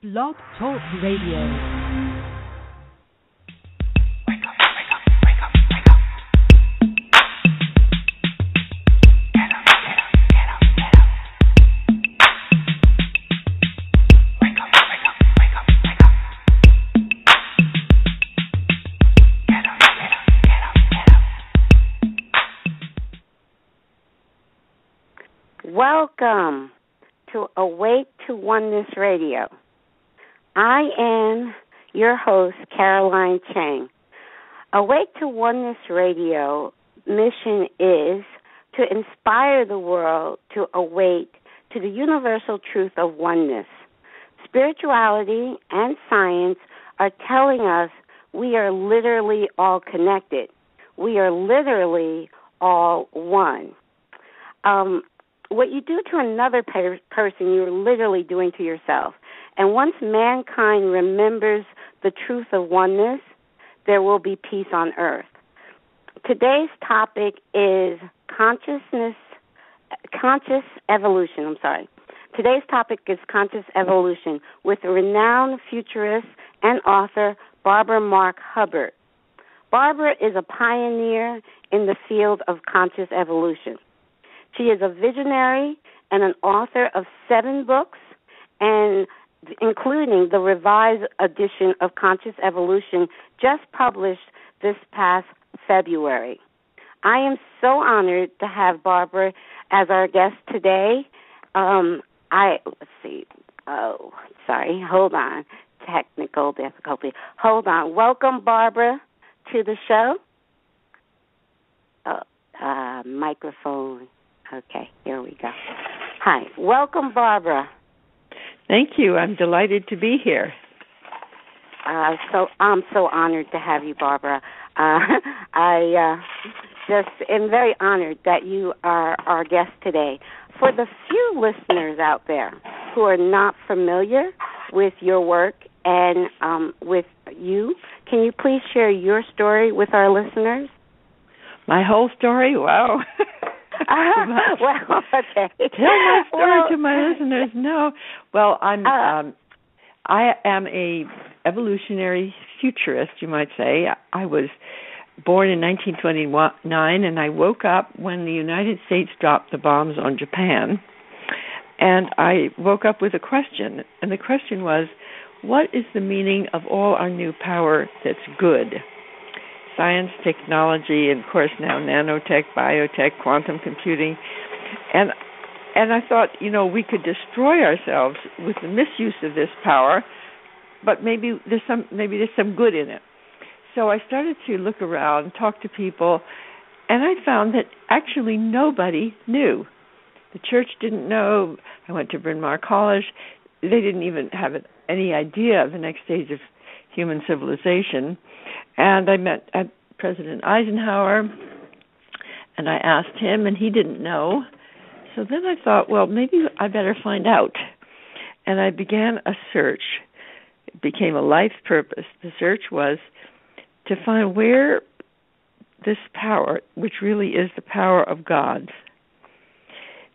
Blog Talk Radio. Welcome to Awake to Oneness Radio. I am your host, Caroline Chang. Awake to Oneness Radio mission is to inspire the world to awake to the universal truth of oneness. Spirituality and science are telling us we are literally all connected. We are literally all one. What you do to another person, you're literally doing to yourself. And once mankind remembers the truth of oneness, there will be peace on earth. Today's topic is conscious evolution. Today's topic is conscious evolution with renowned futurist and author Barbara Marx Hubbard. Barbara is a pioneer in the field of conscious evolution. She is a visionary and an author of 7 books, and including the revised edition of Conscious Evolution just published this past February. I am so honored to have Barbara as our guest today. Hold on. Technical difficulty. Hold on. Welcome, Barbara, to the show. Microphone. Okay, here we go. Hi. Welcome, Barbara. Thank you. I'm delighted to be here. So I'm so honored to have you, Barbara. I just am very honored that you are our guest today. For the few listeners out there who are not familiar with your work and with you, can you please share your story with our listeners? My whole story? Wow. Well, okay. Tell my story to my listeners. No. Well, I am a evolutionary futurist, you might say. I was born in 1929, and I woke up when the United States dropped the bombs on Japan. And I woke up with a question, and the question was, what is the meaning of all our new power that's good? Science, technology, and of course now nanotech, biotech, quantum computing. And I thought, we could destroy ourselves with the misuse of this power, but maybe there's some good in it. So I started to look around, talk to people, and I found that actually nobody knew. The church didn't know. I went to Bryn Mawr College. They didn't even have any idea of the next stage of human civilization. And I met President Eisenhower, and I asked him, and he didn't know. So then I thought, well, maybe I better find out. And I began a search. It became a life purpose. The search was to find where this power, which really is the power of God.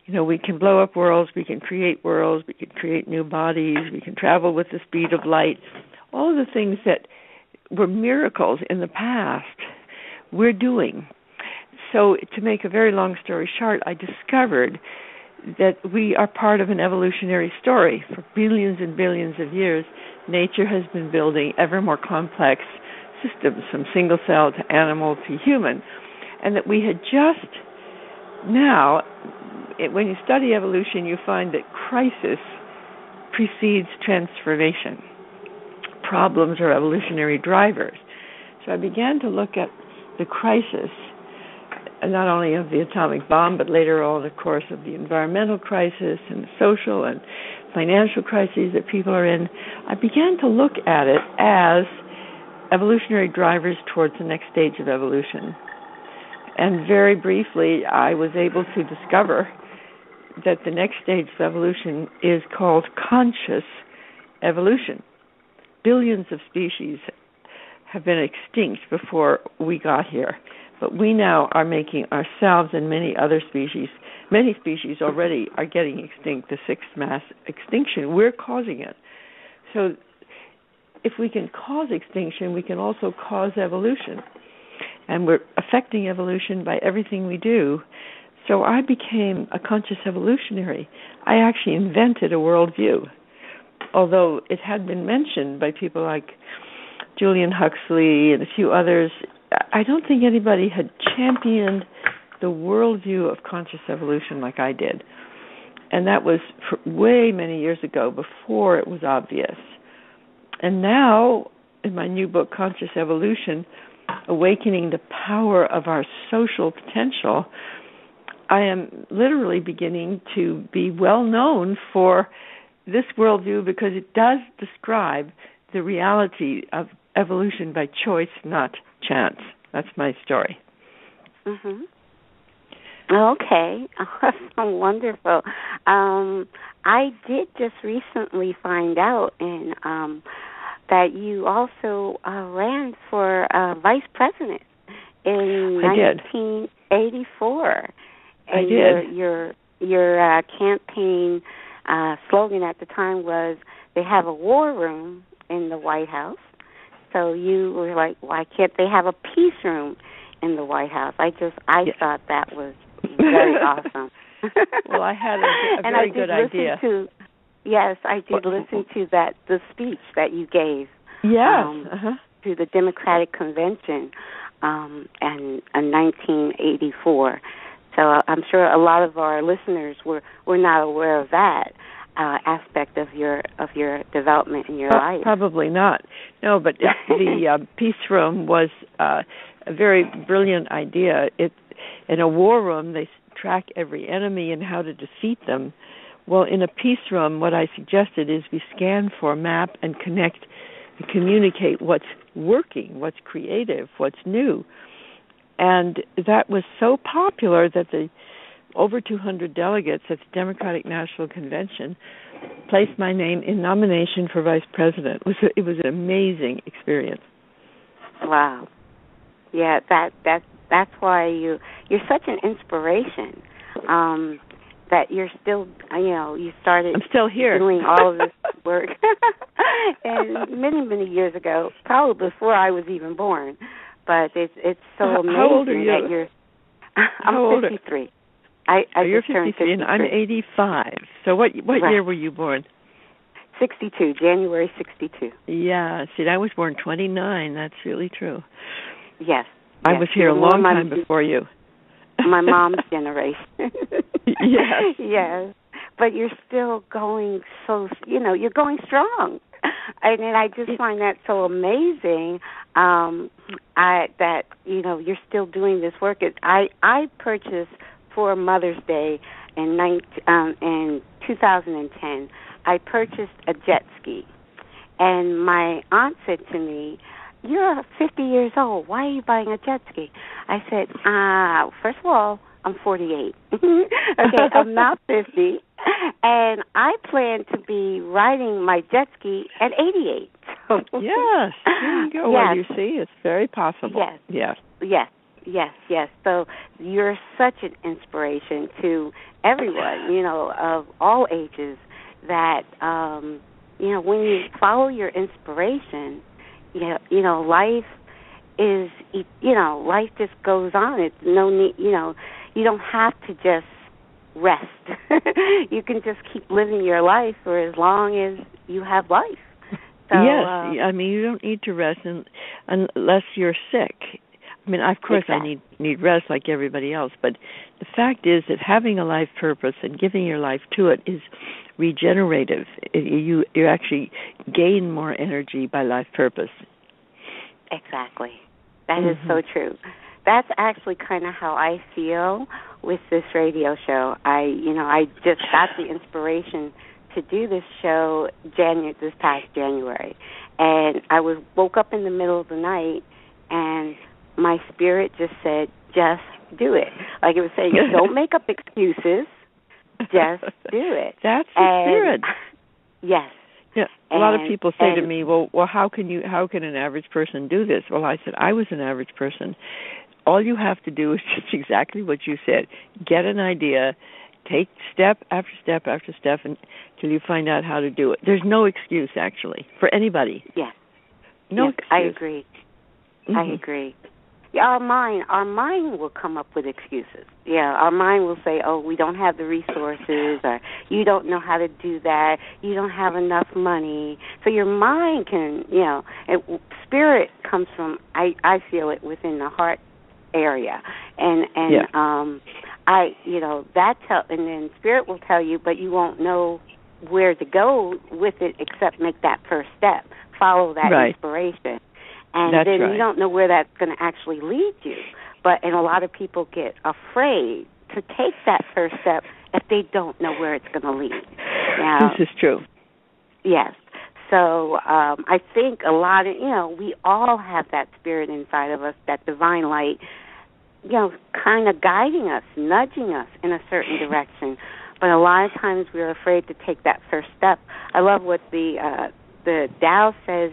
We can blow up worlds, we can create worlds, we can create new bodies, we can travel with the speed of light, all of the things that were miracles in the past, we're doing. So to make a very long story short, I discovered that we are part of an evolutionary story. For billions and billions of years, nature has been building ever more complex systems, from single cell to animal to human, and that we had just now, when you study evolution, you find that crisis precedes transformation. Problems are evolutionary drivers. So I began to look at the crisis, not only of the atomic bomb, but later on, of course, of the environmental crisis and the social and financial crises that people are in. I began to look at it as evolutionary drivers towards the next stage of evolution. And very briefly, I was able to discover that the next stage of evolution is called conscious evolution. Billions of species have been extinct before we got here, but we now are making ourselves and many species already are getting extinct, the 6th mass extinction. We're causing it. So if we can cause extinction, we can also cause evolution. And we're affecting evolution by everything we do. So I became a conscious evolutionary. I actually invented a worldview, although it had been mentioned by people like Julian Huxley and a few others. I don't think anybody had championed the worldview of conscious evolution like I did. And that was way many years ago, before it was obvious. And now, in my new book, Conscious Evolution, Awakening the Power of Our Social Potential, I am literally beginning to be well known for this worldview because it does describe the reality of evolution by choice, not chance. That's my story. Mm-hmm. Okay. That's wonderful. I did just recently find out that you also ran for vice president in 1984. I did. Your campaign slogan at the time was, "They have a war room in the White House." So you were like, "Why can't they have a peace room in the White House?" I thought that was very awesome. Well, I had a very good idea. Yes, I did listen to the speech that you gave. Yes. To the Democratic Convention in 1984. So I'm sure a lot of our listeners were not aware of that aspect of your development in your life. Probably not. No, but the peace room was a very brilliant idea. In a war room, they track every enemy and how to defeat them. Well, in a peace room, what I suggested is we scan for a map and connect and communicate what's working, what's creative, what's new. And that was so popular that the over 200 delegates at the Democratic National Convention placed my name in nomination for vice president. It was an amazing experience. Wow. Yeah, that's why you're such an inspiration. That you're still, you started. I'm still here doing all of this work, and many years ago, probably before I was even born. But it's so amazing. How old are you? That you're. I'm 53. You're 53, and I'm 85. So what year were you born? 62, January 62. Yeah. See, I was born 29. That's really true. Yes. I was here a long time before you. My mom's generation. Yes. Yes. But you're still going you're going strong. And I just find that so amazing that, you're still doing this work. I purchased for Mother's Day in 2010, I purchased a jet ski. And my aunt said to me, "You're 50 years old. Why are you buying a jet ski?" I said, first of all, I'm 48. Okay, I'm not 50. And I plan to be riding my jet ski at 88. So, yes, there you go. Yes. Well, you see, it's very possible. Yes. So you're such an inspiration to everyone, of all ages, that, when you follow your inspiration, life is, life just goes on. It's no need, you don't have to just rest. You can just keep living your life for as long as you have life. So, yes, you don't need to rest unless you're sick. Of course, exactly. I need rest like everybody else, but the fact is that having a life purpose and giving your life to it is regenerative. You actually gain more energy by life purpose. Exactly. That is so true. That's actually kind of how I feel with this radio show. I just got the inspiration to do this show this past January, and I woke up in the middle of the night, and my spirit just said, "Just do it." Like it was saying, "Don't make up excuses. Just do it." That's the spirit. Yes. Yeah, a lot of people say to me, well, how can an average person do this? Well, I said, I was an average person. All you have to do is just exactly what you said. Get an idea, take step after step after step until you find out how to do it. There's no excuse, actually, for anybody. Yes. No yes, excuse. I agree. I agree. Yeah, our mind will come up with excuses. Yeah, our mind will say, "Oh, we don't have the resources," or "You don't know how to do that. You don't have enough money." So your mind can, spirit comes from. I feel it within the heart area, and and then spirit will tell you, but you won't know where to go with it except make that first step, follow that inspiration. And that's then right. you don't know where that's going to actually lead you. And a lot of people get afraid to take that first step if they don't know where it's going to lead. Now, this is true. Yes. So I think a lot of, we all have that spirit inside of us, that divine light, kind of guiding us, nudging us in a certain direction. But a lot of times we're afraid to take that first step. I love what the Tao says,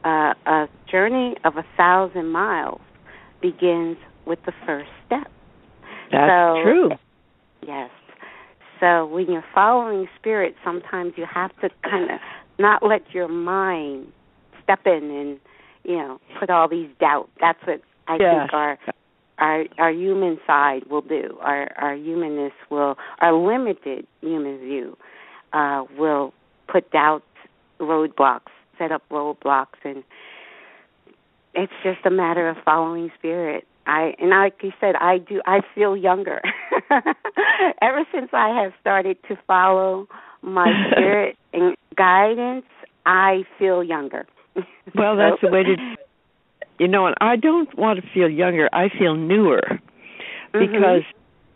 a journey of 1,000 miles begins with the first step. That's true. Yes. So when you're following spirit, sometimes you have to kind of not let your mind step in and, put all these doubts. That's what I think our human side will do. Our humanness our limited human view will put doubts, roadblocks, set up roadblocks, and it's just a matter of following spirit. And like you said, I feel younger. Ever since I have started to follow my spirit and guidance, I feel younger. Well, that's the way to, and I don't want to feel younger. I feel newer, because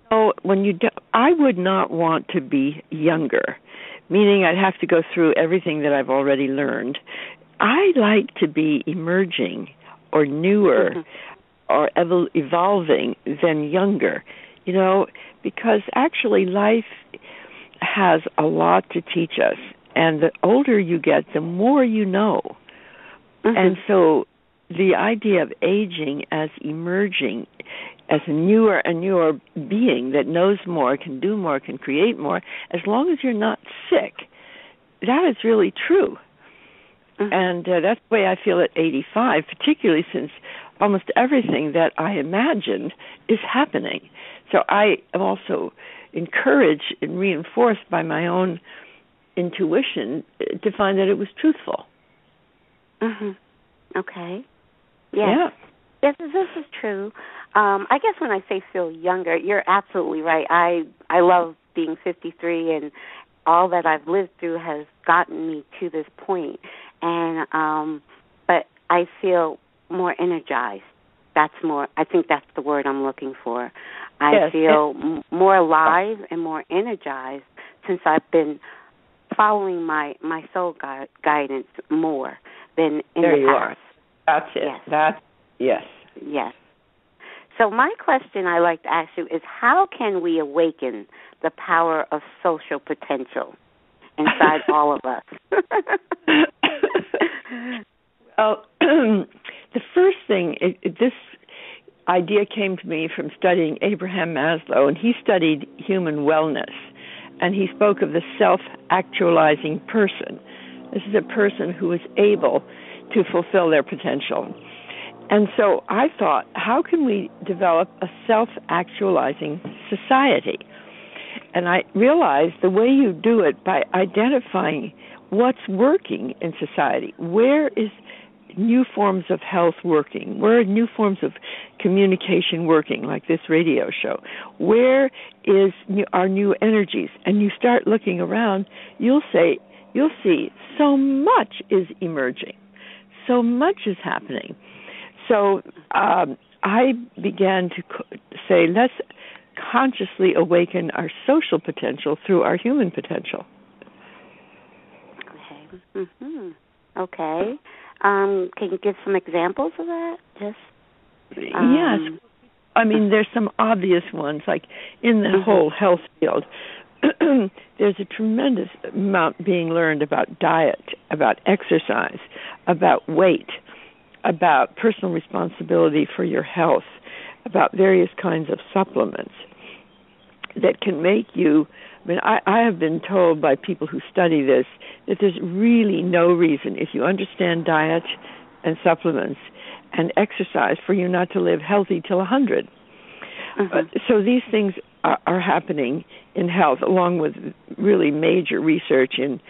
I would not want to be younger, meaning I'd have to go through everything that I've already learned. I like to be emerging or newer or evolving than younger, because actually life has a lot to teach us. And the older you get, the more you know. And so the idea of aging as emerging as a newer and newer being that knows more, can do more, can create more, as long as you're not sick, that is really true. And that's the way I feel at 85, particularly since almost everything that I imagined is happening. So I am also encouraged and reinforced by my own intuition to find that it was truthful. Okay. Yes. Yeah. Yes, this is true. I guess when I say feel younger, you're absolutely right. I love being 53, and all that I've lived through has gotten me to this point. And but I feel more energized. I think that's the word I'm looking for. I feel more alive and more energized since I've been following my soul guidance more than in there the you past. Are. That's it. Yes. Yes. So my question I like to ask you is, how can we awaken the power of social potential inside all of us? Well, the first thing, this idea came to me from studying Abraham Maslow, and he studied human wellness, and he spoke of the self-actualizing person. This is a person who is able to fulfill their potential. And so I thought, how can we develop a self-actualizing society? And I realized the way you do it by identifying what's working in society. Where is new forms of health working? Where are new forms of communication working, like this radio show? Where are new energies? And you start looking around, you'll see so much is emerging. So much is happening. So I began to say, let's consciously awaken our social potential through our human potential. Okay. Okay. Can you give some examples of that? Yes. I mean, there's some obvious ones, like in the whole health field. There's a tremendous amount being learned about diet, about exercise, about weight, about personal responsibility for your health, about various kinds of supplements. that can make you, I mean, I have been told by people who study this that there's really no reason, if you understand diet and supplements and exercise, for you not to live healthy till 100. So these things are happening in health, along with really major research in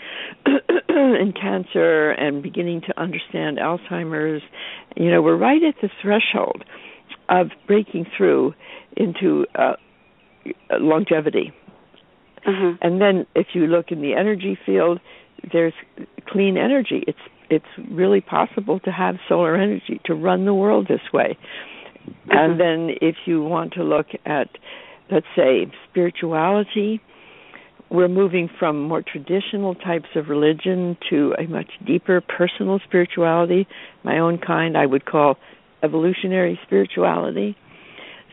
in cancer and beginning to understand Alzheimer's. You know, we're right at the threshold of breaking through into longevity. And then if you look in the energy field, there's clean energy. It's really possible to have solar energy, to run the world this way. And then if you want to look at, let's say, spirituality, we're moving from more traditional types of religion to a much deeper personal spirituality, my own kind I would call evolutionary spirituality.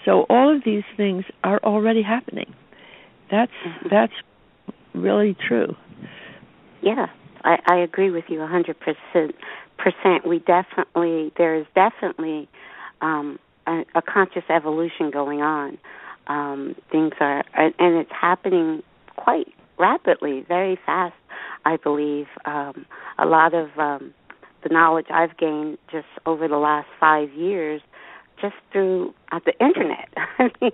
So all of these things are already happening. That's really true. Yeah, I agree with you 100%. There is definitely a conscious evolution going on. Things are, and it's happening quite rapidly, very fast, I believe. A lot of the knowledge I've gained just over the last 5 years, just through the Internet. I mean,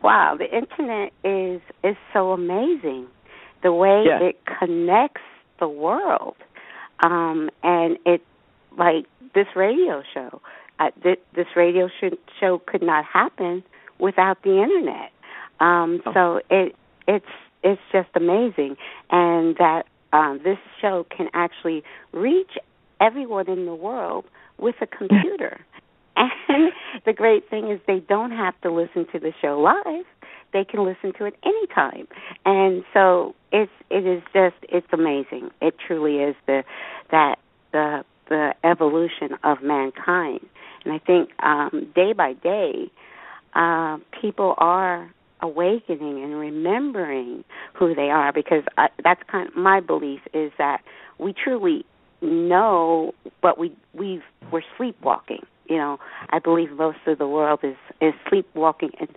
wow, the Internet is so amazing, the way it connects the world. And it, like this radio show, this radio show could not happen without the Internet. So it's just amazing, and that this show can actually reach everyone in the world with a computer. And the great thing is they don't have to listen to the show live. They can listen to it anytime. And so it's amazing. It truly is the evolution of mankind. And I think day by day, people are awakening and remembering who they are, because that's kind of my belief, is that we truly know, but we're sleepwalking. You know, I believe most of the world is sleepwalking, and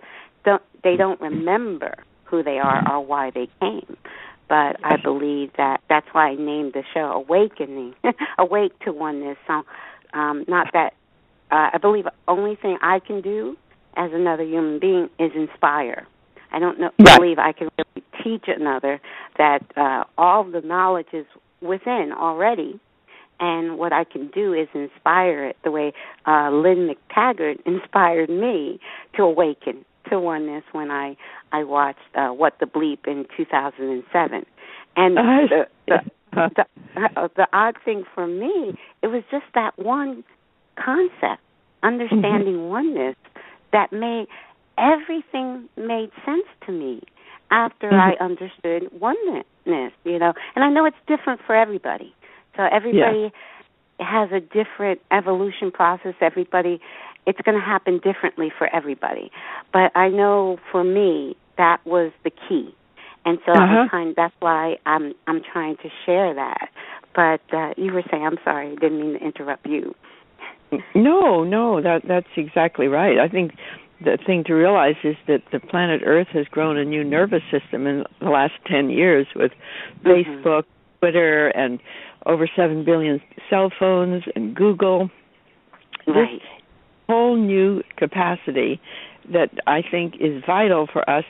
they don't remember who they are or why they came. But I believe that's why I named the show Awakening, Awake to Oneness. So, not that I believe the only thing I can do as another human being is inspire. I don't believe I can really teach another that all the knowledge is within already. And what I can do is inspire it the way Lynn McTaggart inspired me to awaken to oneness when I watched What the Bleep in 2007. And the odd thing for me, it was just that one concept, understanding oneness, that made everything made sense to me after I understood oneness, you know. And I know it's different for everybody. So everybody has a different evolution process. It's going to happen differently for everybody. But I know for me that was the key, and so that's why I'm trying to share that. But you were saying, I'm sorry, I didn't mean to interrupt you. No, that's exactly right. I think the thing to realize is that the planet Earth has grown a new nervous system in the last 10 years with Facebook, Twitter, and over 7 billion cell phones and Google. Right. This whole new capacity that I think is vital for us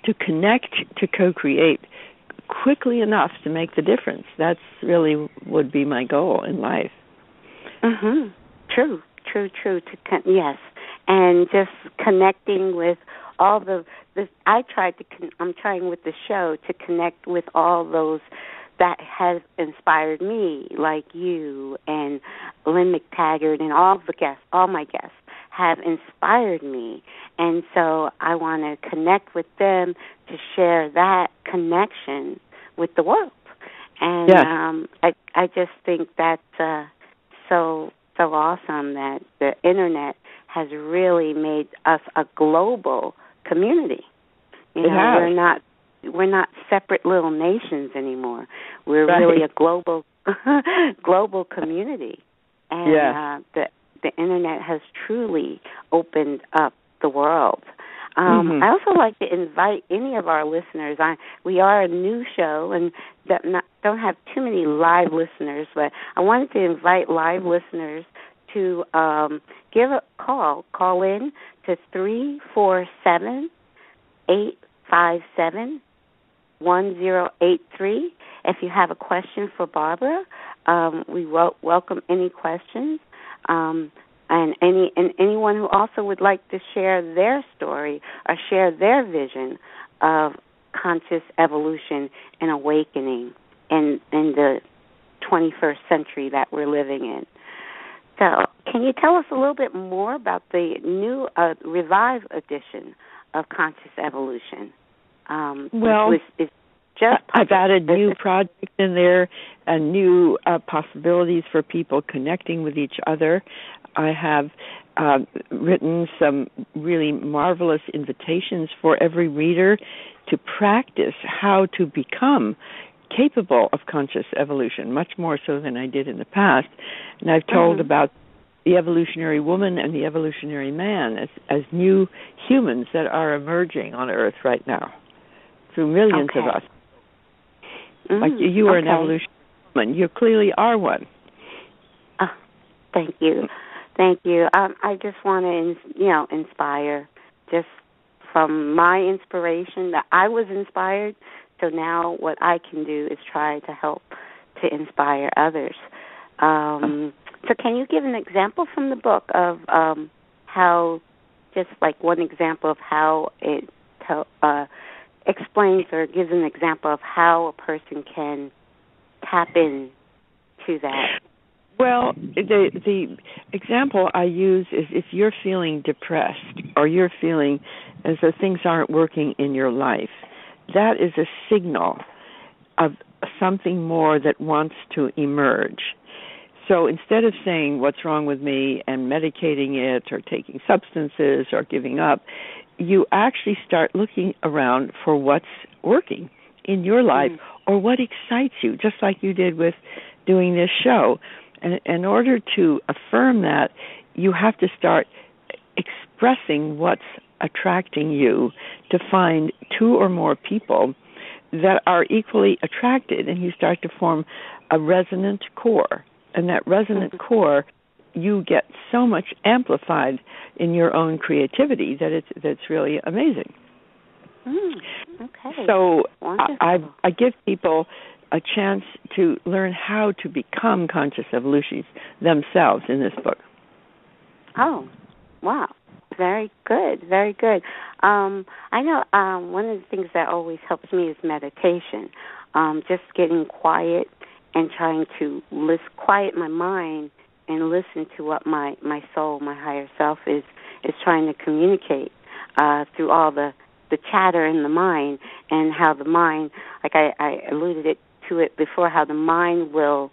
to connect, to co-create quickly enough to make the difference. That's really would be my goal in life. True. Yes. And just connecting with all I'm trying with the show to connect with all those that has inspired me, like you and Lynn McTaggart, and all my guests have inspired me. And so I want to connect with them to share that connection with the world. And I just think that's so awesome that the Internet has really made us a global community. You know, we're not separate little nations anymore. We're really a global community. And the Internet has truly opened up the world. I also like to invite any of our listeners. We are a new show and don't have too many live listeners, but I wanted to invite live listeners to give a call. Call in to 347-857-1083. If you have a question for Barbara, we welcome any questions. And anyone who also would like to share their story or share their vision of conscious evolution and awakening in the 21st century that we're living in. So can you tell us a little bit more about the new revived edition of Conscious Evolution? Which is just I've added new projects in there and new possibilities for people connecting with each other. I have written some really marvelous invitations for every reader to practice how to become capable of conscious evolution, much more so than I did in the past. And I've told about the evolutionary woman and the evolutionary man as new humans that are emerging on Earth right now through millions of us. Like you are an evolutionary woman. You clearly are one. Thank you. Thank you. I just want to, inspire just from my inspiration that I was inspired. So now what I can do is try to help to inspire others. So can you give an example from the book of how, just like one example of how it explains or gives an example of how a person can tap in to that? Well, the example I use is if you're feeling depressed or you're feeling as though things aren't working in your life, that is a signal of something more that wants to emerge. So instead of saying what's wrong with me and medicating it or taking substances or giving up, you actually start looking around for what's working in your life or what excites you, just like you did with doing this show. And in order to affirm that, you have to start expressing what's attracting you to find two or more people that are equally attracted, and you start to form a resonant core. And that resonant core, you get so much amplified in your own creativity that that's really amazing. Okay. So I give people a chance to learn how to become conscious evolutionists themselves in this book. Oh, wow. Very good, very good. I know one of the things that always helps me is meditation, just getting quiet and trying to quiet my mind and listen to what my soul, my higher self is trying to communicate through all the chatter in the mind, and how the mind, like I alluded to it before, how the mind will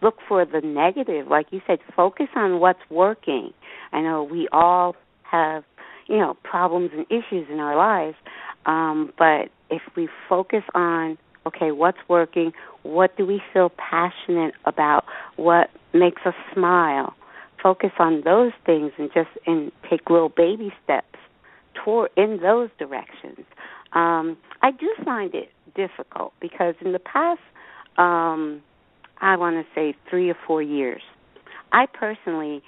look for the negative. Like you said, focus on what's working. I know we all have, problems and issues in our lives, but if we focus on, okay, what's working, what do we feel passionate about, what makes us smile, focus on those things and take little baby steps in those directions. I do find it difficult because in the past, I want to say 3 or 4 years, I personally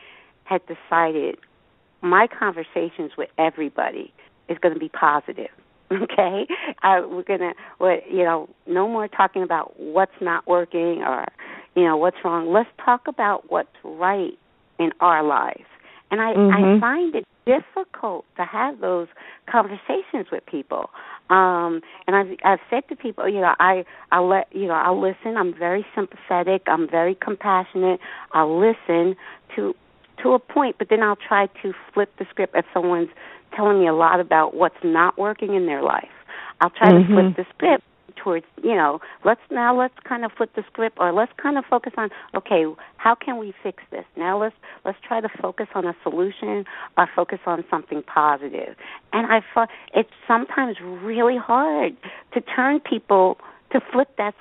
had decided my conversations with everybody is going to be positive. Okay, we're gonna, no more talking about what's not working or, what's wrong. Let's talk about what's right in our lives. And I find it difficult to have those conversations with people. And I've said to people, I'll listen. I'm very sympathetic. I'm very compassionate. I'll listen to a point, but then I'll try to flip the script if someone's telling me a lot about what's not working in their life. I'll try to flip the script towards, let's kind of flip the script, or let's kind of focus on, okay, how can we fix this? Now let's try to focus on a solution or focus on something positive. And I thought it's sometimes really hard to turn people, to flip that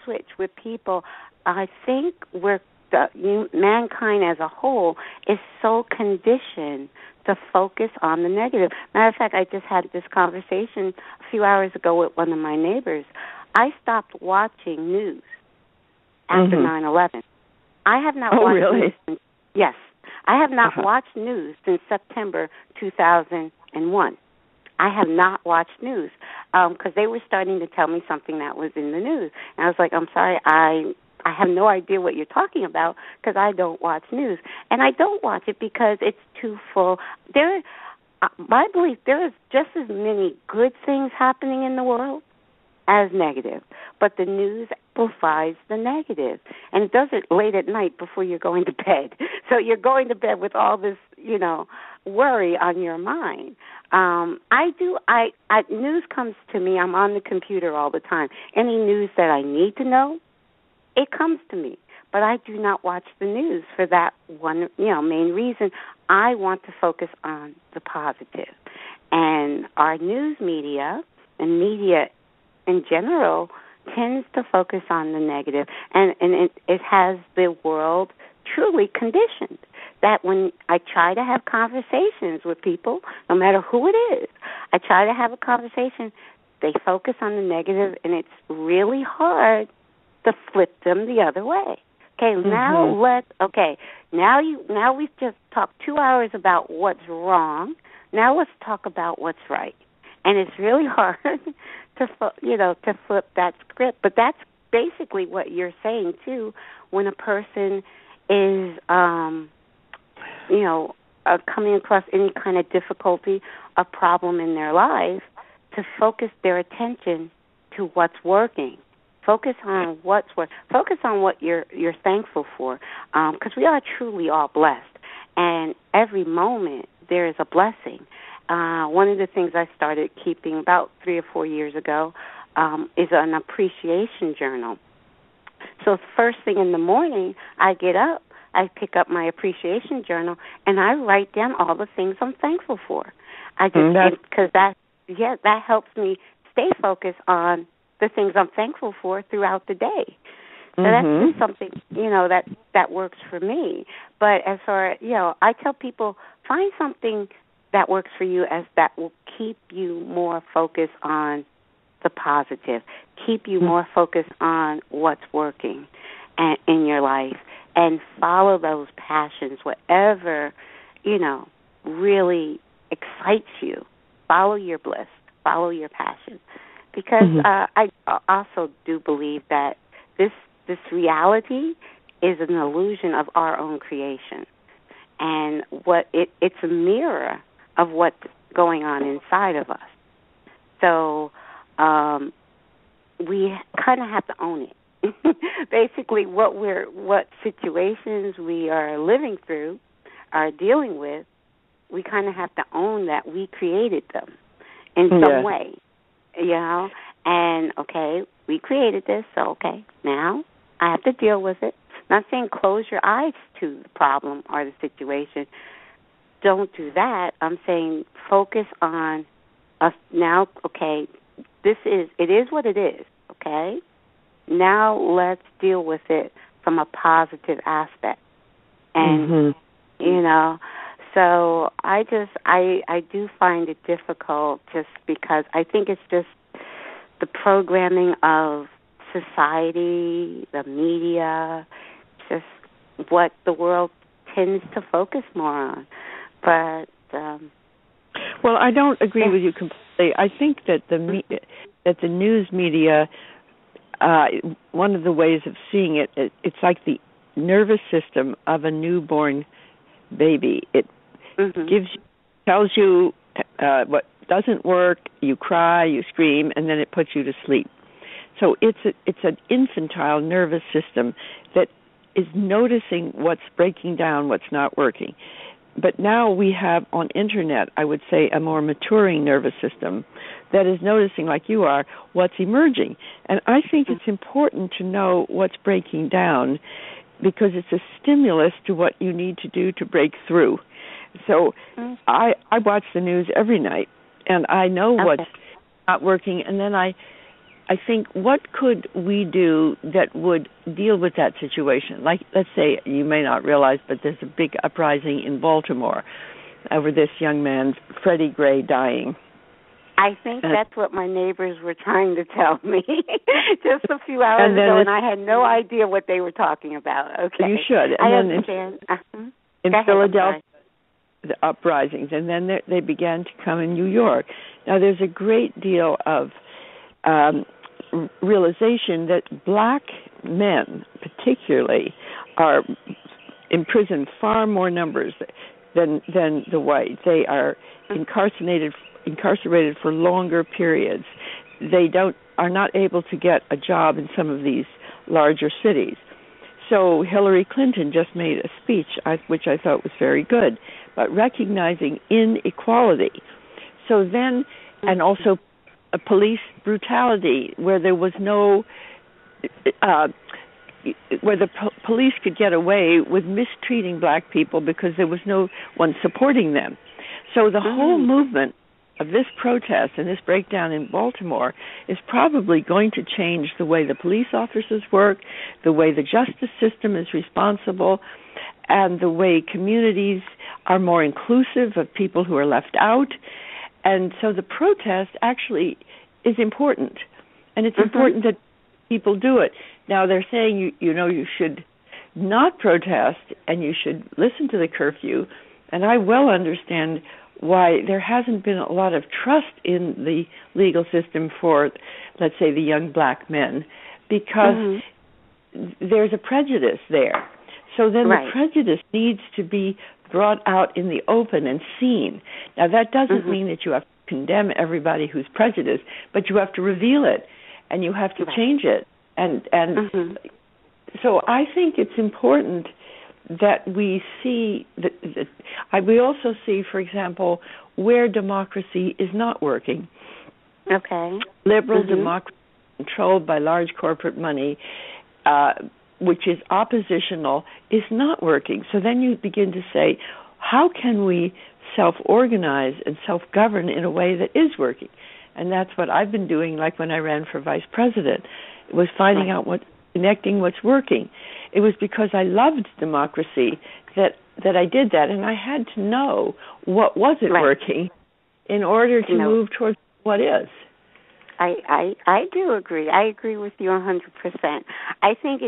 switch with people. I think we're mankind as a whole is so conditioned to focus on the negative. Matter of fact, I just had this conversation a few hours ago with one of my neighbors. I stopped watching news after 9/11. I have not watched news since, yes. I have not watched news since September 2001. I have not watched news because they were starting to tell me something that was in the news. And I was like, I'm sorry, I have no idea what you're talking about because I don't watch news. And I don't watch it because it's too full. My belief, there is just as many good things happening in the world as negative. But the news amplifies the negative. And it does it late at night before you're going to bed. So you're going to bed with all this, worry on your mind. News comes to me. I'm on the computer all the time. Any news that I need to know, it comes to me. But I do not watch the news for that one, main reason. I want to focus on the positive. And our news media and media in general tends to focus on the negative. And it has the world truly conditioned that when I try to have conversations with people, no matter who it is, I try to have a conversation, they focus on the negative, and it's really hard to flip them the other way. Okay, now we've just talked 2 hours about what's wrong. Now let's talk about what's right. And it's really hard to flip that script. But that's basically what you're saying too. When a person is, coming across any kind of difficulty, a problem in their life, to focus their attention to what's working. Focus on what's working. Focus on what you're thankful for, because we are truly all blessed, and every moment there is a blessing. One of the things I started keeping about 3 or 4 years ago is an appreciation journal. So first thing in the morning, I get up, I pick up my appreciation journal, and I write down all the things I'm thankful for. Because that helps me stay focused on the things I'm thankful for throughout the day. So that's just something, that works for me. But as far, I tell people, find something that works for you as that will keep you more focused on the positive, keep you more focused on what's working in your life, and follow those passions, whatever, really excites you. Follow your bliss, follow your passion. Because I also do believe that this reality is an illusion of our own creation. And it's a mirror of what's going on inside of us. So we kind of have to own it. Basically, what situations we are living through, are dealing with, we kind of have to own that we created them in some way. And we created this, so now I have to deal with it. Not saying close your eyes to the problem or the situation. Don't do that. I'm saying focus on us now. It is what it is. Now let's deal with it from a positive aspect. And so I do find it difficult just because I think it's just the programming of society, the media, just what the world tends to focus more on. But well, I don't agree with you completely. I think that the news media, one of the ways of seeing it, it's like the nervous system of a newborn baby. It tells you what doesn't work, you cry, you scream, and then it puts you to sleep. So it's an infantile nervous system that is noticing what's breaking down, what's not working. But now we have on internet, I would say, a more maturing nervous system that is noticing, like you are, what's emerging. And I think it's important to know what's breaking down because it's a stimulus to what you need to do to break through. So I watch the news every night, and I know what's not working, and then I I think, what could we do that would deal with that situation? Like, let's say, you may not realize, but there's a big uprising in Baltimore over this young man, Freddie Gray, dying. I think that's what my neighbors were trying to tell me just a few hours ago, and I had no idea what they were talking about. Okay. You should. And I then understand. In Philadelphia, the uprisings, and then they began to come in New York. Now, there's a great deal of realization that black men, particularly, are imprisoned far more numbers than the white. They are incarcerated for longer periods. They are not able to get a job in some of these larger cities. So Hillary Clinton just made a speech, which I thought was very good, but recognizing inequality. So then, and also a police brutality where there was no, where the police could get away with mistreating black people because there was no one supporting them. So the whole movement of this protest and this breakdown in Baltimore is probably going to change the way the police officers work, the way the justice system is responsible, and the way communities are more inclusive of people who are left out. And so the protest actually is important, and it's important that people do it. Now, they're saying, you should not protest and you should listen to the curfew, and I well understand why there hasn't been a lot of trust in the legal system for, let's say, the young black men, because there's a prejudice there. So then the prejudice needs to be brought out in the open and seen. Now, that doesn't mean that you have to condemn everybody who's prejudiced, but you have to reveal it, and you have to change it. And so I think it's important that we see we also see, for example, where democracy is not working. Okay. Liberal democracy controlled by large corporate money, which is oppositional, is not working. So then you begin to say, how can we self-organize and self-govern in a way that is working? And that's what I've been doing, like when I ran for vice president. It was finding out connecting what's working. It was because I loved democracy that I did that, and I had to know what wasn't working in order to move towards what is. I do agree. I agree with you 100%. I think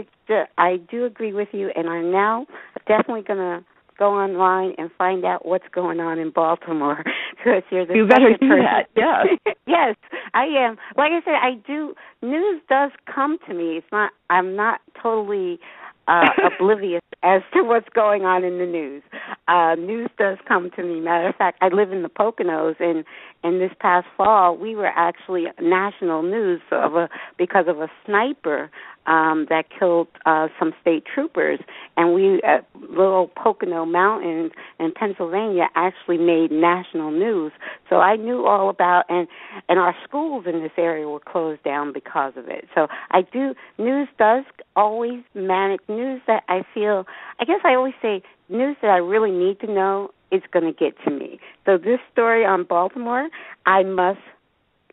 I do agree with you, and I'm now definitely going to go online and find out what's going on in Baltimore, because you're the You better do that. Yeah. Yes, I am. Like I said, news does come to me. I'm not totally oblivious as to what's going on in the news. News does come to me. Matter of fact, I live in the Poconos, and this past fall, we were actually national news because of a sniper that killed some state troopers. And we, at little Pocono Mountains in Pennsylvania, actually made national news. So I knew all about, and our schools in this area were closed down because of it. So news does always news that I guess I always say news that I really need to know is going to get to me. So this story on Baltimore, I must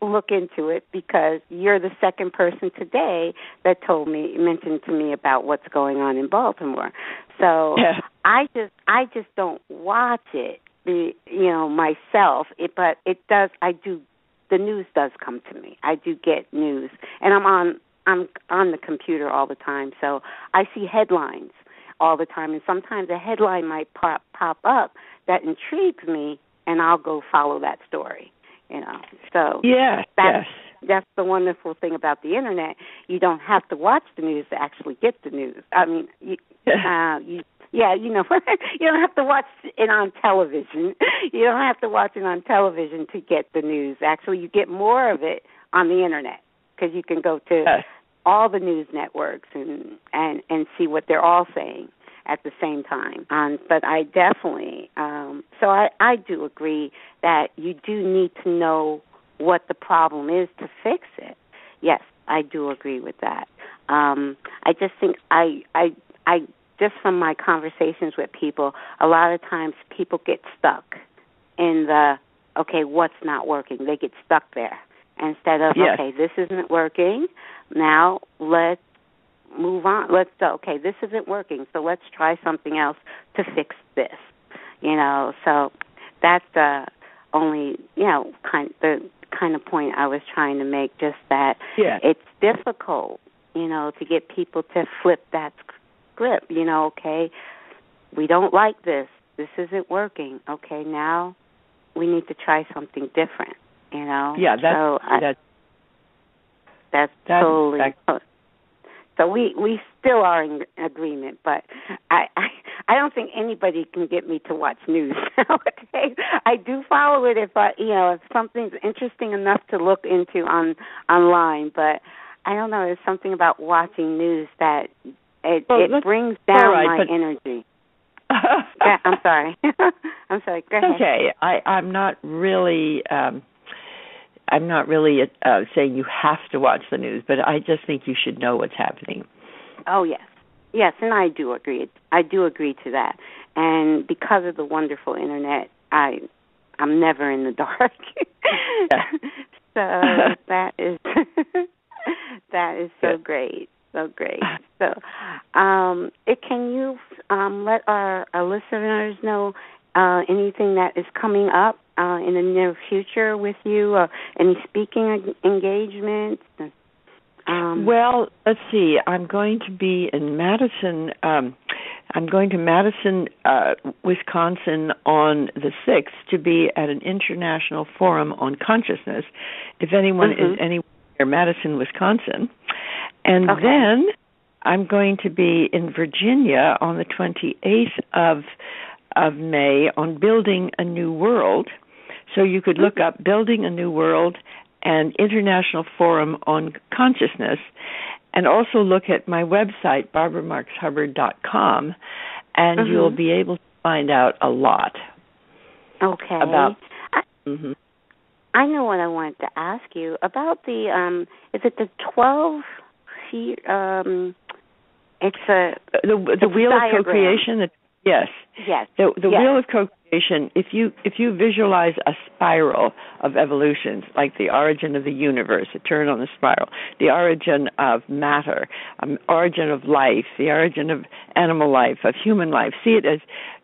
look into it, because you're the second person today that mentioned to me about what's going on in Baltimore. So I just don't watch it, myself. But it does. The news does come to me. I do get news, and I'm on the computer all the time, so I see headlines all the time, and sometimes a headline might pop up that intrigues me, and I'll go follow that story. So that's the wonderful thing about the internet. You don't have to watch the news to actually get the news. I mean, you don't have to watch it on television. You don't have to watch it on television to get the news. Actually, you get more of it on the internet, because you can go to all the news networks and see what they're all saying at the same time. But I definitely, so I do agree that you do need to know what the problem is to fix it. Yes, I do agree with that. I just think I just from my conversations with people, a lot of times people get stuck in what's not working. They get stuck there. instead of, okay, this isn't working, now let's move on. Let's go, okay, this isn't working, so let's try something else to fix this. So that's the only, the kind of point I was trying to make, just that it's difficult, to get people to flip that script, okay, we don't like this. This isn't working. Okay, now we need to try something different, Yeah, that's totally... So we still are in agreement, but I don't think anybody can get me to watch news nowadays. I do follow it if if something's interesting enough to look into online, but I don't know. There's something about watching news that it brings down my energy. I'm sorry. I'm sorry. Go ahead. Okay, I'm not really. I'm not really saying you have to watch the news, but I just think you should know what's happening. Oh, yes, and I do agree. I do agree to that. And because of the wonderful internet, I'm never in the dark. So that is so great, so great. So, can you let our listeners know anything that is coming up in the near future with you, any speaking engagements? Well, let's see. I'm going to be in Madison. I'm going to Madison, Wisconsin on the 6th to be at an international forum on consciousness. If anyone is anywhere near Madison, Wisconsin. And then I'm going to be in Virginia on the 28th of May on Building a New World. So you could look up Building a New World and International Forum on Consciousness, and also look at my website, barbaramarxhubbard.com, and you'll be able to find out a lot. Okay. About. I know what I wanted to ask you about the. Is it the 12? It's the wheel of co-creation. Yes. The wheel of co-creation. If you visualize a spiral of evolutions, like the origin of the universe, a turn on the spiral, the origin of matter, origin of life, the origin of animal life, of human life. See it as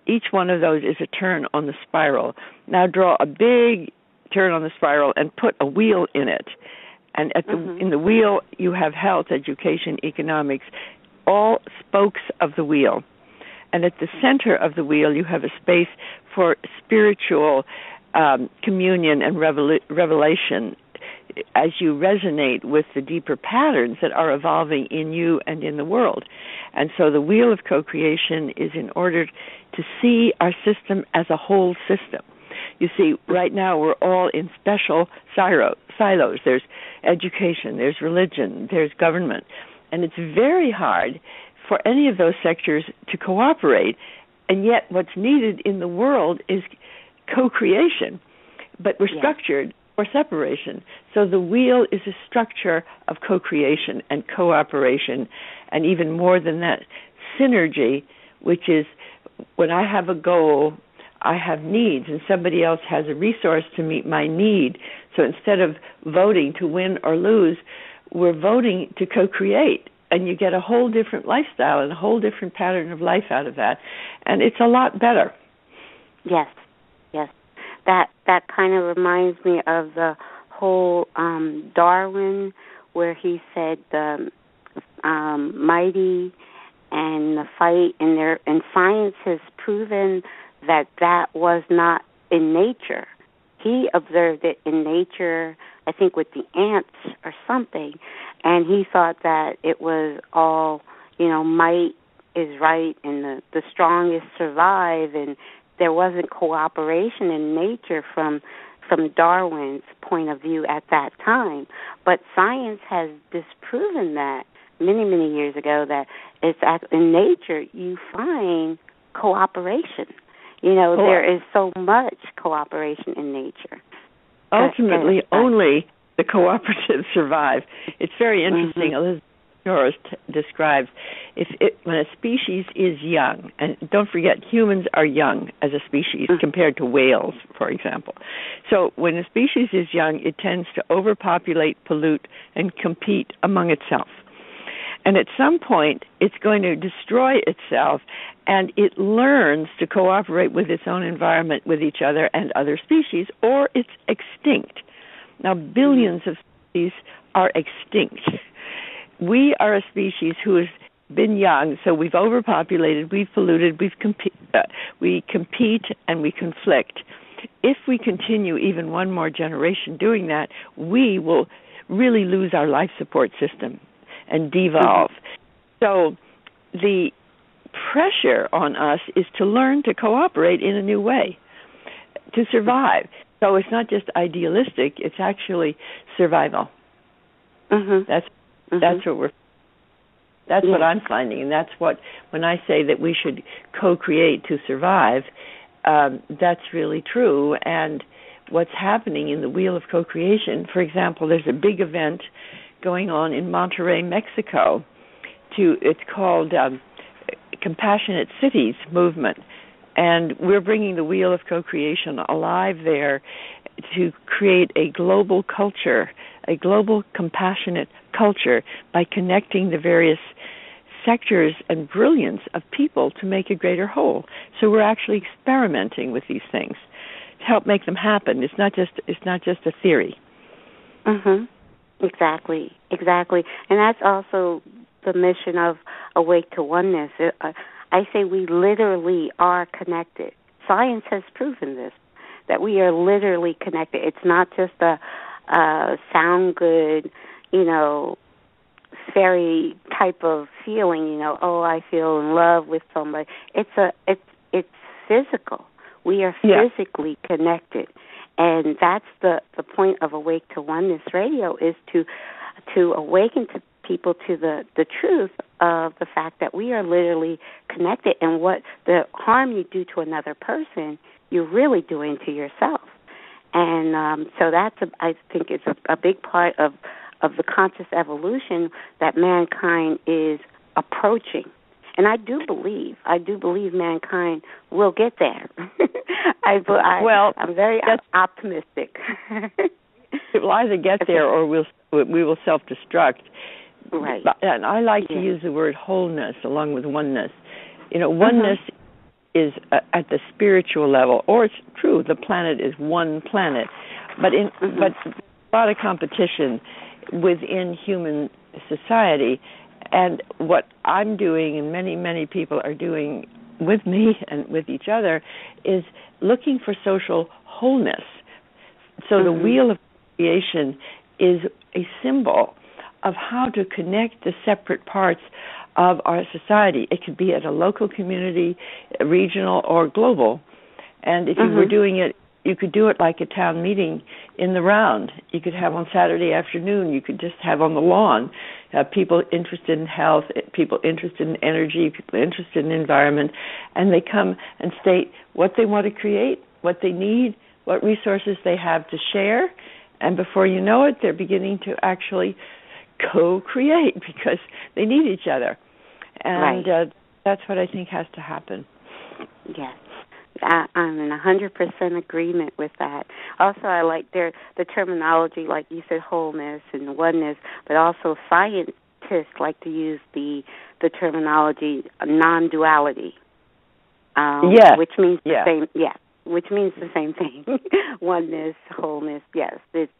each one of those is a turn on the spiral. Now draw a big turn on the spiral and put a wheel in it. And in the wheel, you have health, education, economics, all spokes of the wheel. And at the center of the wheel, you have a space for spiritual communion and revelation as you resonate with the deeper patterns that are evolving in you and in the world. And so the wheel of co-creation is in order to see our system as a whole system. You see, right now we're all in special silos. There's education, there's religion, there's government. And it's very hard for any of those sectors to cooperate, and yet what's needed in the world is co-creation, but we're structured for separation. So the wheel is a structure of co-creation and cooperation, and even more than that, synergy, which is when I have a goal, I have needs, and somebody else has a resource to meet my need. So instead of voting to win or lose, we're voting to co-create. And you get a whole different lifestyle and a whole different pattern of life out of that. And it's a lot better. Yes. That kind of reminds me of the whole Darwin, where he said the mighty and the fight, and science has proven that was not in nature. He observed it in nature, I think with the ants or something, and he thought that it was all, might is right and the strongest survive, and there wasn't cooperation in nature from Darwin's point of view at that time. But science has disproven that many, many years ago, that it's in nature you find cooperation. There is so much cooperation in nature. Ultimately, only the cooperatives survive. It's very interesting. Futurist describes, when a species is young, and don't forget, humans are young as a species compared to whales, for example. So when a species is young, it tends to overpopulate, pollute, and compete among itself. And at some point, it's going to destroy itself, and it learns to cooperate with its own environment, with each other and other species, or it's extinct. Now, billions of species are extinct. We are a species who has been young, so we've overpopulated, we've polluted, we compete and we conflict. If we continue even one more generation doing that, we will really lose our life support system and devolve. So the pressure on us is to learn to cooperate in a new way, to survive. So it's not just idealistic, it's actually survival. That's what I'm finding, and that's what, when I say that we should co-create to survive, that's really true. And what's happening in the Wheel of Co-Creation, for example, there's a big event going on in Monterrey, Mexico. It's called Compassionate Cities Movement, and we're bringing the Wheel of Co-Creation alive there to create a global culture, a global compassionate culture, by connecting the various sectors and brilliance of people to make a greater whole. So we're actually experimenting with these things to help make them happen. It's not just a theory. Exactly. And that's also the mission of Awake to Oneness. I say we literally are connected. Science has proven this, that we are literally connected. It's not just a sound good, fairy type of feeling, oh, I feel in love with somebody. It's physical. We are physically connected. And that's the point of Awake to Oneness Radio, is to awaken to people to the truth of the fact that we are literally connected, and what the harm you do to another person, you're really doing to yourself. And so that's, I think, is a big part of the conscious evolution that mankind is approaching. And I do believe mankind will get there. I'm very optimistic. It will either get there or we will self-destruct. Right. And I like to use the word wholeness along with oneness. Oneness is at the spiritual level, or it's true, the planet is one planet, but but a lot of competition within human society. And what I'm doing, and many, many people are doing with me and with each other, is looking for social wholeness. So the Wheel of Creation is a symbol of how to connect the separate parts of our society. It could be at a local community, regional, or global. And if you were doing it, you could do it like a town meeting in the round. You could have on Saturday afternoon, you could just have on the lawn people interested in health, people interested in energy, people interested in the environment, and they come and state what they want to create, what they need, what resources they have to share, and before you know it, they're beginning to actually co-create because they need each other. And that's what I think has to happen. Yes. I'm in 100% agreement with that. Also, I like the terminology, like you said, wholeness and oneness, but also scientists like to use the terminology non-duality, which means the same. Yeah, which means the same thing. Oneness, wholeness. Yes, it's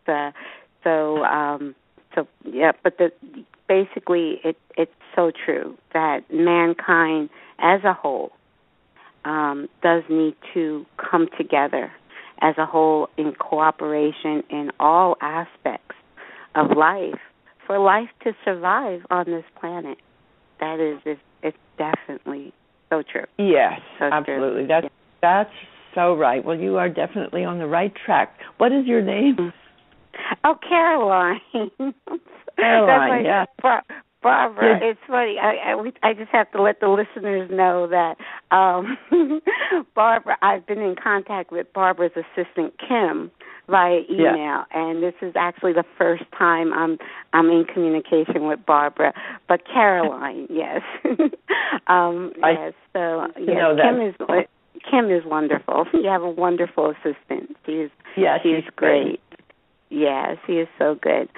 But basically, it's so true that mankind as a whole does need to come together as a whole in cooperation in all aspects of life for life to survive on this planet. That is, it's definitely so true. Yes, so absolutely. True. That's so right. Well, you are definitely on the right track. What is your name? Oh, Caroline. Caroline, Barbara, it's funny. I just have to let the listeners know that Barbara, I've been in contact with Barbara's assistant Kim via email, and this is actually the first time I'm in communication with Barbara. But Caroline, yes, yes. So yes, Kim is wonderful. You have a wonderful assistant. She's great. Yes, he is so good.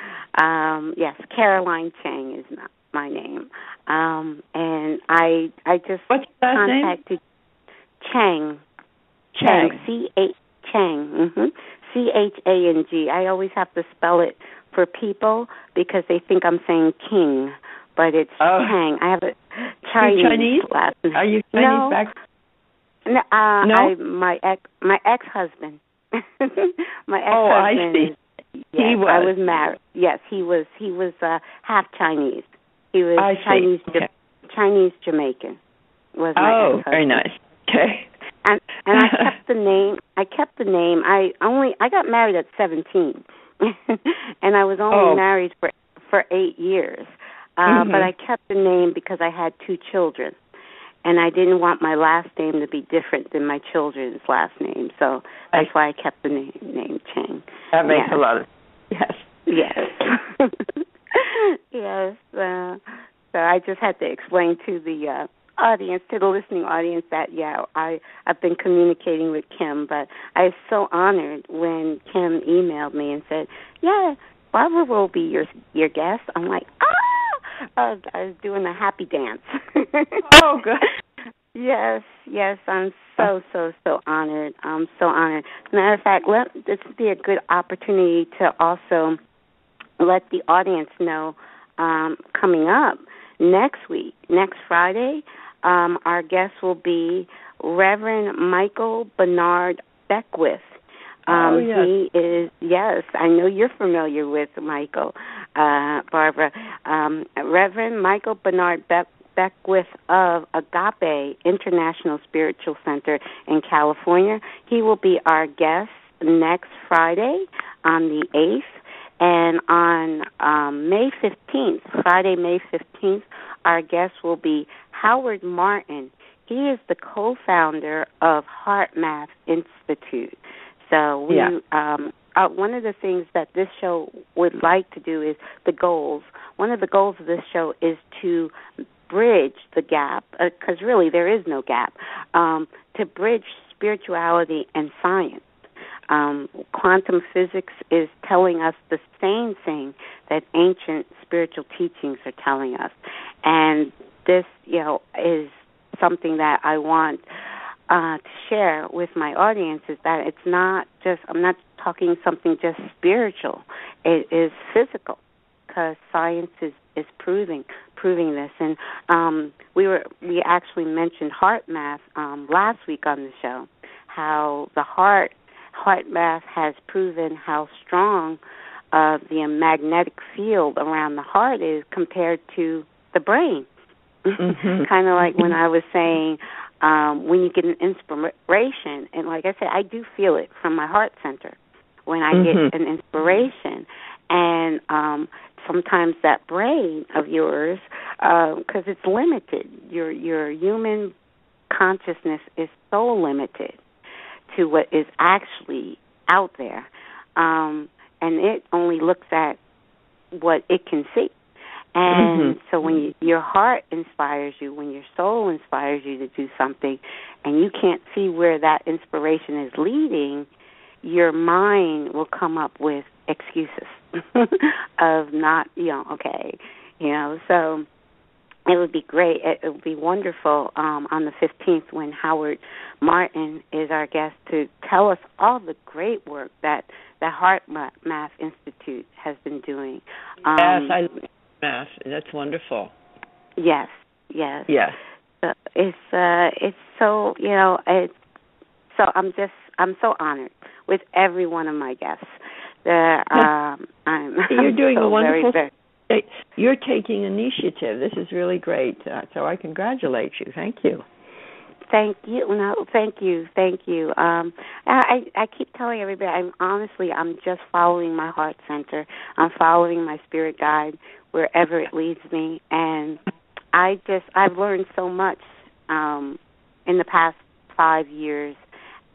Yes, Caroline Chang is my name. And I just contacted Chang. Chang. Chang. Chang. I always have to spell it for people because they think I'm saying king, but it's Chang. I have a Chinese last name. Are you Chinese back? No, my ex-husband. My ex-husband. Oh, I see. Yes, I was married. Yes, he was half Chinese. He was Chinese Jamaican. Was my ex-husband. Very nice. Okay. And I kept the name. I got married at 17, and I was only married for 8 years. But I kept the name because I had 2 children, and I didn't want my last name to be different than my children's last name. So that's why I kept the name Chang. That makes a lot of Yes. Yes. So I just had to explain to the audience, to the listening audience, that I've been communicating with Kim, but I was so honored when Kim emailed me and said, Barbara will be your guest. I'm like, I was doing a happy dance. Oh, good. Yes, I'm so honored. I'm so honored. Matter of fact, this would be a good opportunity to also let the audience know coming up next week, next Friday, our guest will be Reverend Michael Bernard Beckwith. He is, I know you're familiar with Michael, Barbara. Reverend Michael Bernard Beckwith of Agape International Spiritual Center in California. He will be our guest next Friday on the 8th. And on May 15th, Friday, May 15th, our guest will be Howard Martin. He is the co-founder of Heart Math Institute. So one of the things that this show would like to do is the goals. One of the goals of this show is to bridge the gap, because really there is no gap, to bridge spirituality and science. Quantum physics is telling us the same thing that ancient spiritual teachings are telling us. And this, is something that I want to share with my audience, is that it's not just, I'm not talking something just spiritual. It is physical, because science is proving this. And we actually mentioned heart math last week on the show, how the heart math has proven how strong the magnetic field around the heart is compared to the brain. Mm-hmm. Kind of like when I was saying, when you get an inspiration, and like I said, I do feel it from my heart center when I get an inspiration. And sometimes that brain of yours, because it's limited, your human consciousness is so limited to what is actually out there, and it only looks at what it can see. And so when your heart inspires you, when your soul inspires you to do something, and you can't see where that inspiration is leading, your mind will come up with excuses of not, so it would be great. It would be wonderful on the 15th when Howard Martin is our guest to tell us all the great work that the Heart Math Institute has been doing. Yes, I love math. That's wonderful. Yes. It's so, so I'm so honored with every one of my guests. You're doing a wonderful. Very, you're taking initiative. This is really great. So I congratulate you. Thank you. Thank you. No, thank you. I keep telling everybody, I'm just following my heart center. I'm following my spirit guide wherever it leads me, and I've learned so much in the past 5 years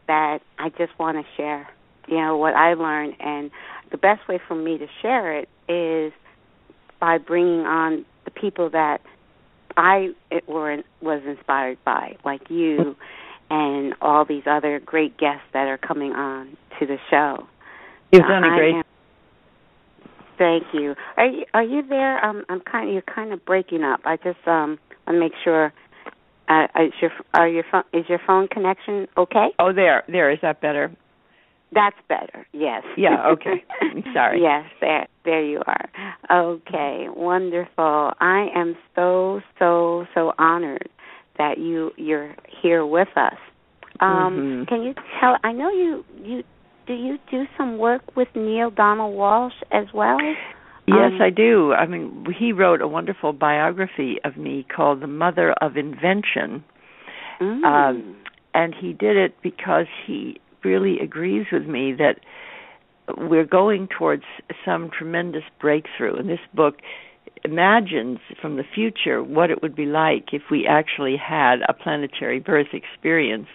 that I just want to share, what I learned. And the best way for me to share it is by bringing on the people that was inspired by, like you and all these other great guests that are coming on to the show. You've done a great. Thank you. Are you there? You're kind of breaking up. I just want to make sure. Is your phone connection okay? Oh, there. Is that better? That's better. Yes. Yeah. Okay. Sorry. Yes. There you are. Okay. Wonderful. I am so honored that you're here with us. Can you tell? I know you do some work with Neil Donald Walsh as well? Yes, I do. I mean, he wrote a wonderful biography of me called The Mother of Invention. And he did it because he really agrees with me that we're going towards some tremendous breakthrough. And this book imagines from the future what it would be like if we actually had a planetary birth experience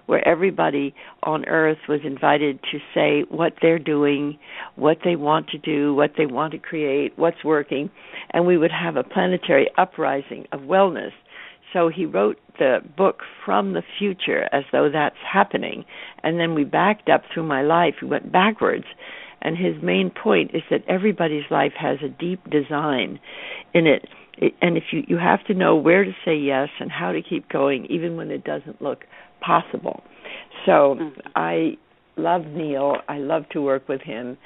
where everybody on Earth was invited to say what they're doing, what they want to do, what they want to create, what's working, and we would have a planetary uprising of wellness. So he wrote the book from the future as though that's happening, and then we backed up through my life. We went backwards, and his main point is that everybody's life has a deep design in it, and if you have to know where to say yes and how to keep going, even when it doesn't look possible. So I love Neil. I love to work with him,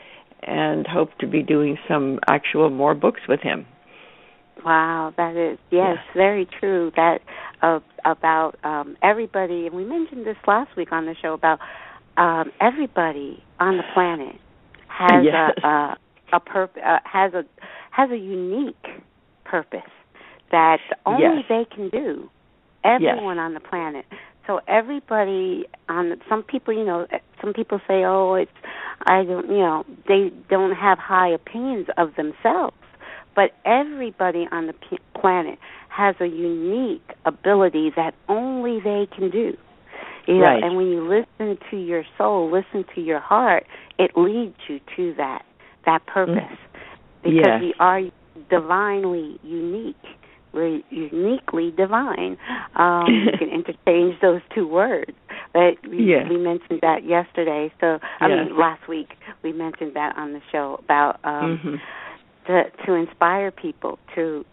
and hope to be doing some actual more books with him. Wow, that is, yes, very true. That about everybody, and we mentioned this last week on the show about everybody on the planet has has a unique purpose that only they can do. Everyone on the planet. So everybody some people say, they don't have high opinions of themselves. But everybody on the planet has a unique ability that only they can do. Right. And when you listen to your soul, listen to your heart, it leads you to that purpose. Because we are divinely unique. We're uniquely divine. You can interchange those two words. But we mentioned that yesterday. So last week we mentioned that on the show about to inspire people to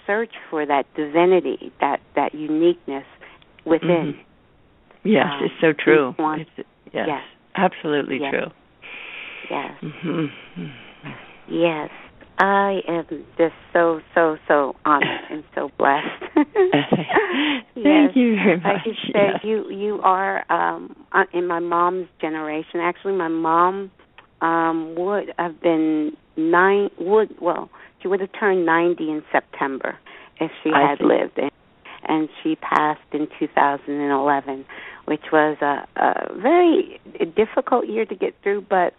search for that divinity, that uniqueness within. Yes, it's so true. Yes, absolutely true. Yes. Yes. I am just so honored and so blessed. Thank you very much. Like you said, you are in my mom's generation. Actually, my mom would have been she would have turned 90 in September if she had lived. And she passed in 2011, which was a very difficult year to get through, but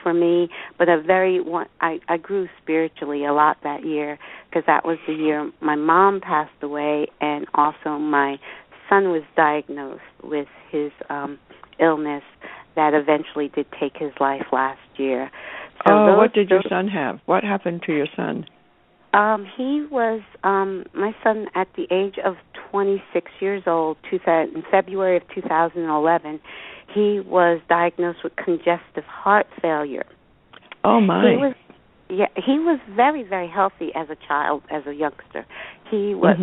for me, I grew spiritually a lot that year because that was the year my mom passed away, and also my son was diagnosed with his illness that eventually did take his life last year. So what did your son have? What happened to your son? He was, my son at the age of 26 years old, in February of 2011, he was diagnosed with congestive heart failure. Oh, my. He was very, very healthy as a child, as a youngster. He was,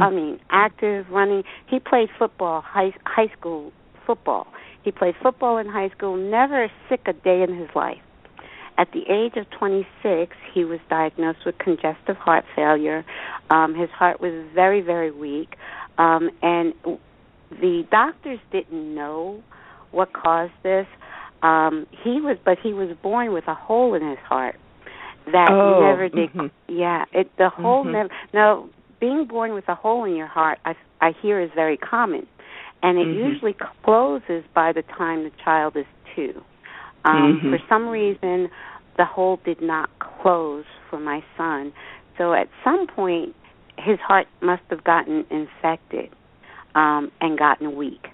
active, running. He played football, high school football. He played football in high school, never sick a day in his life. At the age of 26, he was diagnosed with congestive heart failure. His heart was very, very weak, and the doctors didn't know what caused this. He was born with a hole in his heart that never did. The hole never. Now, being born with a hole in your heart, I hear is very common, and it usually closes by the time the child is 2. For some reason, the hole did not close for my son, so at some point his heart must have gotten infected and gotten weak.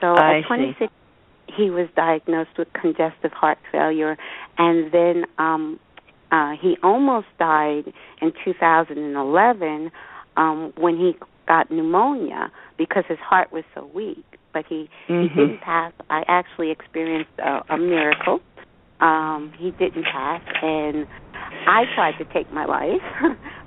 So at 26, he was diagnosed with congestive heart failure, and then he almost died in 2011 when he got pneumonia because his heart was so weak. But he didn't pass. I actually experienced a miracle. He didn't pass, and I tried to take my life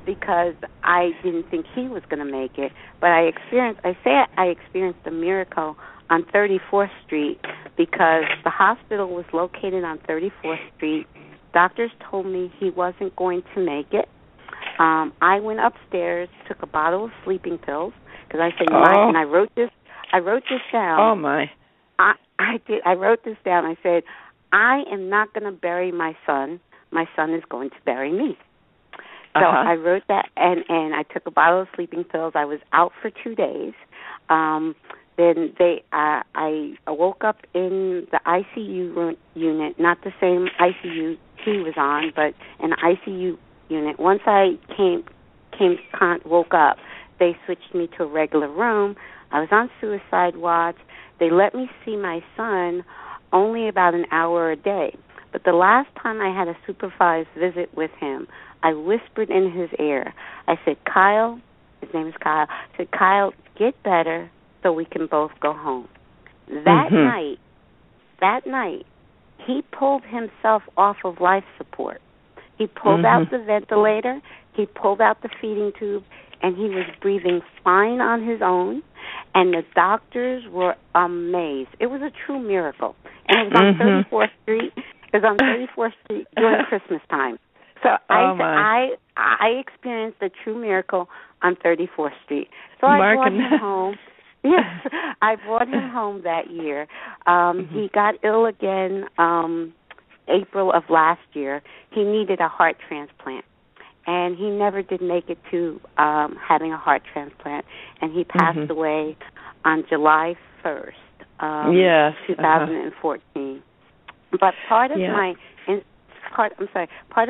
because I didn't think he was going to make it. But I experienced a miracle on 34th Street because the hospital was located on 34th Street. Doctors told me he wasn't going to make it. I went upstairs, took a bottle of sleeping pills because I said, and I wrote this down. Oh my! I did. I wrote this down. I said, I am not going to bury my son. My son is going to bury me. So I wrote that, and I took a bottle of sleeping pills. I was out for 2 days. Then I woke up in the ICU unit, not the same ICU he was on, but an ICU unit. Once I woke up, they switched me to a regular room. I was on suicide watch. They let me see my son only about an hour a day. But the last time I had a supervised visit with him, I whispered in his ear. I said, Kyle, his name is Kyle, I said, Kyle, get better so we can both go home. That night, he pulled himself off of life support. He pulled out the ventilator, he pulled out the feeding tube, and he was breathing fine on his own, and the doctors were amazed. It was a true miracle. And it was on 34th Street. It was on 34th Street during Christmas time. So I experienced a true miracle on 34th Street. So I brought him home. Yes, I brought him home that year. He got ill again April of last year. He needed a heart transplant, and he never did make it to having a heart transplant, and he passed away on July 1st, 2014. But part of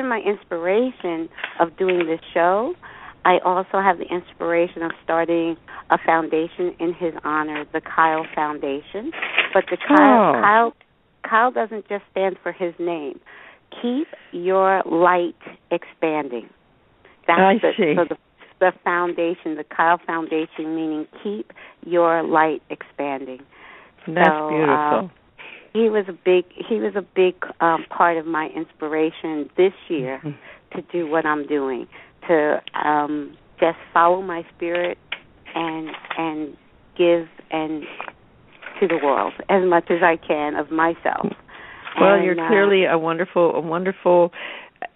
my inspiration of doing this show, I also have the inspiration of starting a foundation in his honor, the Kyle Foundation. But the Kyle doesn't just stand for his name. Keep your light expanding. That's the foundation, the Kyle Foundation, meaning keep your light expanding. That's beautiful. He was a big part of my inspiration this year to do what I'm doing, to just follow my spirit and give and to the world as much as I can of myself. Well, you're clearly a wonderful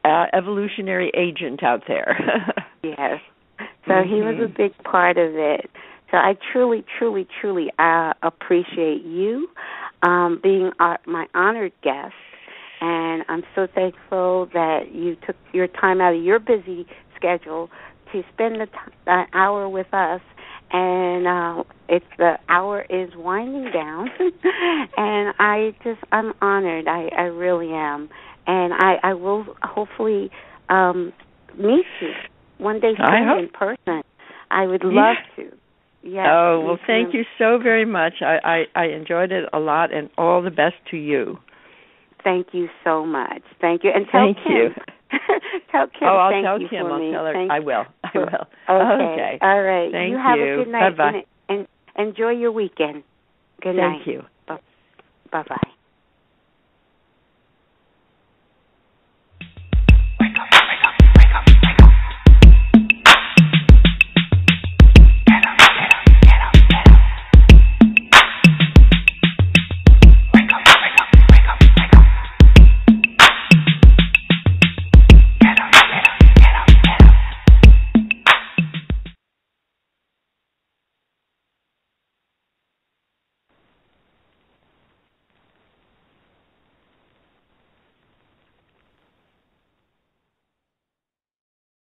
evolutionary agent out there. Yes. So he was a big part of it. So I truly, truly, truly appreciate you being my honored guest, and I'm so thankful that you took your time out of your busy schedule to spend the hour with us. And the hour is winding down, and I'm honored. I really am, and I will hopefully meet you one day soon in person. I would love to. Yes. Oh, well, thank you so very much. I enjoyed it a lot, and all the best to you. Thank you so much. Thank you. And tell Kim. Tell Kim. I'll thank tell you Kim. for I'll me. tell her. Thank I will. Okay. All right. Thank you. Have a good night. Bye-bye. And enjoy your weekend. Good night. Thank you. Bye-bye.